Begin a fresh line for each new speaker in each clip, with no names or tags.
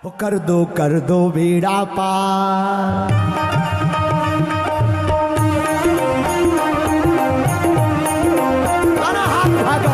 कर दो बेड़ा पार। हाथ भागो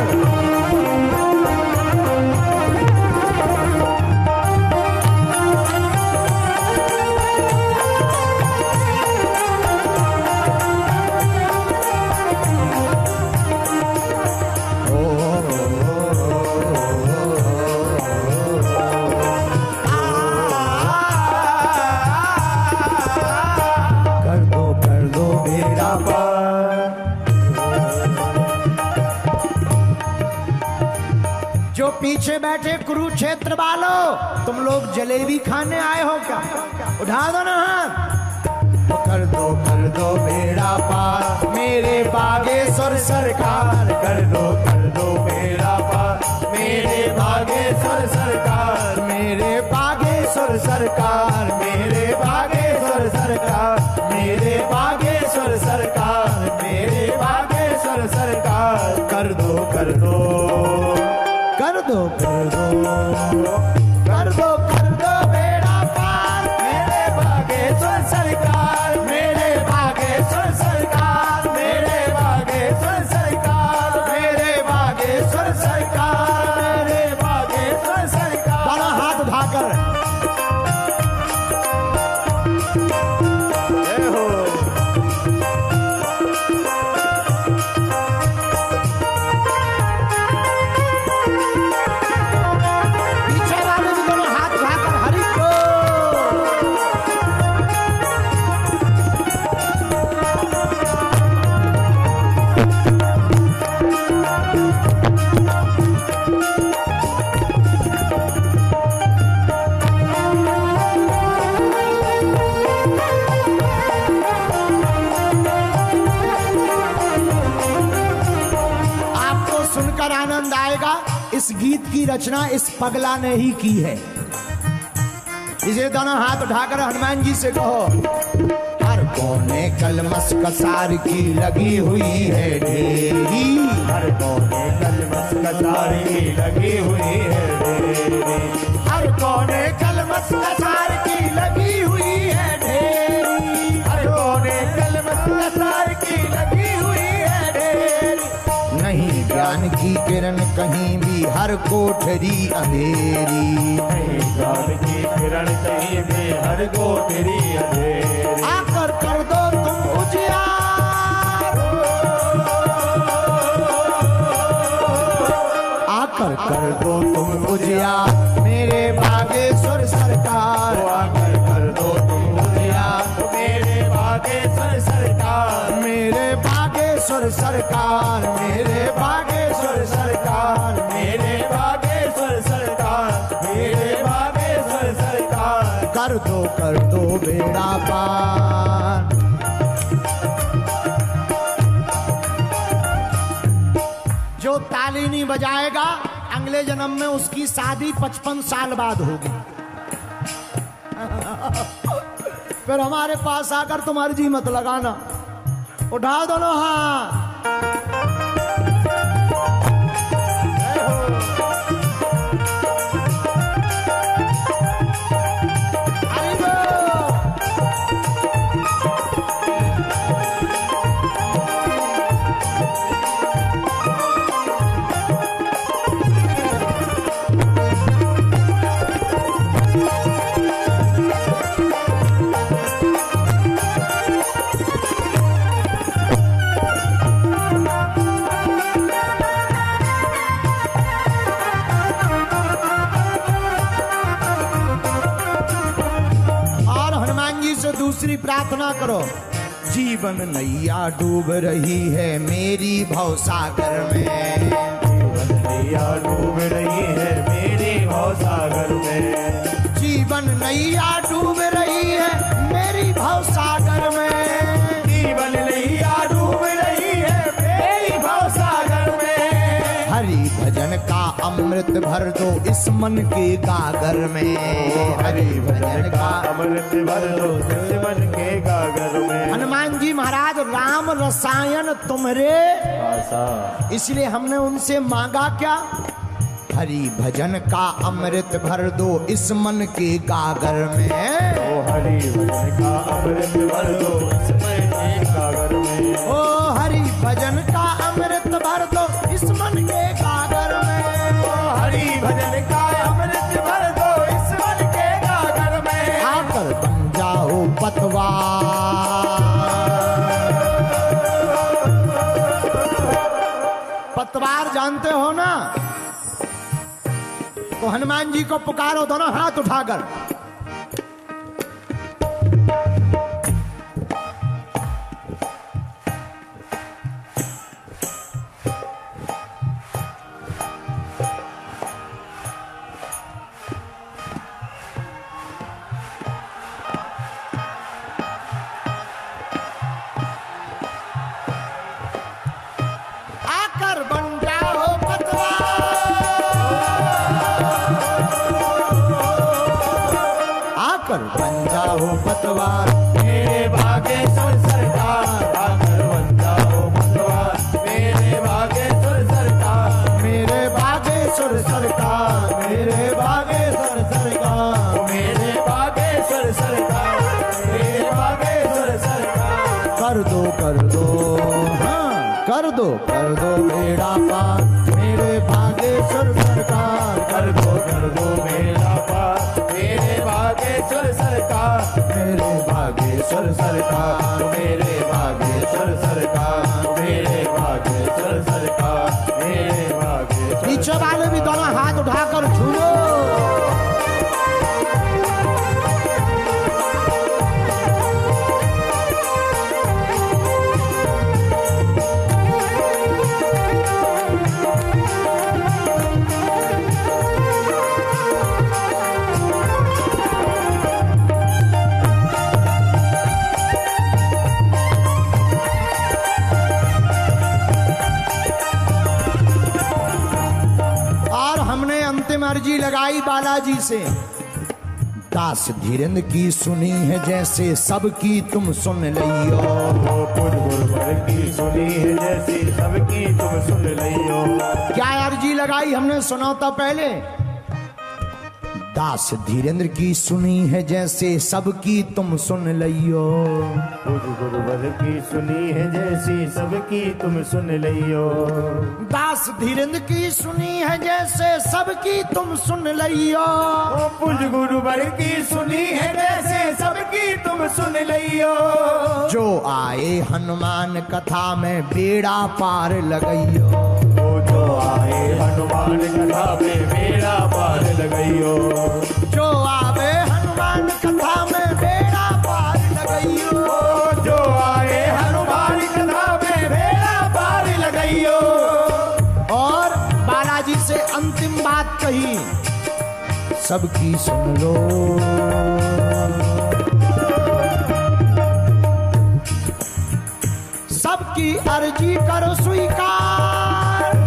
पीछे बैठे कुरुक्षेत्र वालों, तुम लोग जलेबी खाने आए हो क्या? उठा दो ना हाथ। कर दो बेड़ा पार मेरे बागेश्वर सरकार। कर दो बेड़ा पार मेरे बागेश्वर सरकार। मेरे बागेश्वर सरकार। मेरे बागेश्वर सरकार। मेरे बागेश्वर सरकार। मेरे बागेश्वर सरकार। कर दो बेड़ा पार मेरे बागेश्वर सरकार। मेरे बागेश्वर सरकार। मेरे बागेश्वर सरकार। मेरे बागेश्वर सरकार। मेरे बागेश्वर सरकार। दोनों हाथ उठाकर जय हो। आनंद आएगा। इस गीत की रचना इस पगला ने ही की है। इसे दोनों हाथ उठाकर हनुमान जी से कहो। हर कोने कलमस कसार की लगी हुई है ढेरी। हर कोने कलमस कसार की लगी हुई है ढेरी। हर कोने कलमस कसार की लगी हुई है ढेरी। हर कोने कलमस कसार की लगी हुई है ढेरी। नहीं ज्ञान की किरण कहीं भी हर कोठरी अंधेरी। नहीं ज्ञान की किरण कहीं भी हर कोठरी अंधेरी। आकर कर दो तुम उजियार। आकर कर दो तुम उजियार मेरे बागेश्वर सरकार। आकर कर दो तुम उजियार मेरे बागेश्वर सरकार। मेरे बागेश्वर सरकार। मेरे बागेश्वर सरकार। मेरे बागेश्वर सरकार। मेरे बागेश्वर सरकार। कर दो बेड़ा पार। जो ताली नहीं बजाएगा अगले जन्म में उसकी शादी 55 साल बाद होगी। फिर हमारे पास आकर तुम अर्जी मत लगाना। उठा दोनों हाथ। दूसरी प्रार्थना करो। जीवन नैया डूब रही है मेरी भवसागर में। जीवन नैया डूब रही है मेरी भवसागर में। जीवन नैया डूब रही है मेरी भवसागर में। जीवन नैया डूब रही है मेरी भवसागर में। हरि भजन का अमृत भर दो इस मन के गागर में। हरि भजन का अमृत भर दो इस मन के गागर में। हनुमान जी महाराज राम रसायन तुम्हारे, इसलिए हमने उनसे मांगा क्या? हरि भजन का अमृत भर दो इस मन के गागर में।
ओ हरि भजन का अमृत भर दो इस मन के गागर में।
ओ हरि भजन का अमृत भर दो इस मन के गागर में।
ओ हरि भजन का अमृत भर दो इस मन के गागर में।
आकर बन जाओ पतवार। पतवार जानते हो ना, तो हनुमान जी को पुकारो दोनों हाथ उठाकर। आकर बन जाओ पतवार।
मेरे भागेश्वर सरकार आकर बन जाओ पतवार। मेरे भागेश्वर सरकार।
मेरे भागेश्वर सरकार। मेरे भागेश्वर सरकार।
मेरे भागेश्वर सरकार। मेरे भागेश्वर सरकार।
कर दो हाँ कर दो बेड़ा पार। मेरे भागेश्वर सरकार।
कर दो मेरा पार। मेरे भागेश्वर सरकार।
मेरे भागेश्वर सरकार।
मेरे भागेश्वर सरकार। मेरे भागेश्वर सरकार। मेरे भागेश्वर।
पीछे वाले भी दोनों हाथ उठाकर झूलो। अर्जी लगाई बालाजी से, दास धीरेन्द्र की सुनी है जैसे सबकी तुम सुन लियो।
गुरुवर की सुनी है जैसे सबकी तुम सुन लियो।
क्या अर्जी लगाई हमने सुना था पहले। दास धीरेन्द्र की सुनी है जैसे सबकी तुम सुन लियो।
गुरुवर की सुनी है जैसी सबकी तुम सुन लियो।
दास धीरेन्द्र की सुनी है जैसे सबकी तुम सुन लियो।
पुज गुरुवर की सुनी है जैसे सबकी तुम सुन लियो।
जो आए हनुमान कथा में बेड़ा पार लगइयो।
जो आए हनुमान कथा में बेड़ा पार लगइयो।
जो आवे हनुमान कथा में बेड़ा पार लगइयो।
जो आए हनुमान कथा में बेड़ा पार लगइयो।
और बालाजी से अंतिम बात कही, सबकी सुन लो। सबकी अर्जी करो स्वीकार।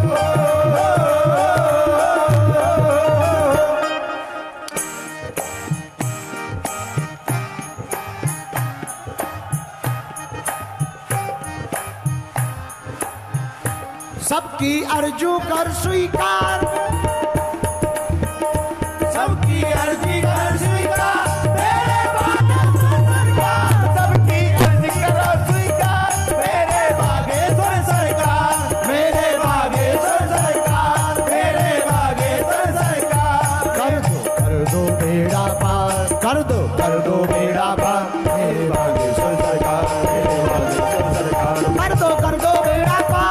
सबकी अर्जू कर स्वीकार।
सबकी अर्जी कर स्वीकार। मेरे भागेश्वर सरकार। सबकी अर्जी करो स्वीकार। मेरे भागेश्वर सरकार। मेरे भागेश्वर सरकार। मेरे भागेश्वर सरकार।
कर दो बेड़ा पार। कर दो बेड़ा पार।
मेरे भागेश्वर सरकार। मेरे भागेश्वर सरकार।
कर दो बेड़ा पार।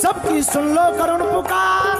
सबकी सुन लो करुण पुकार।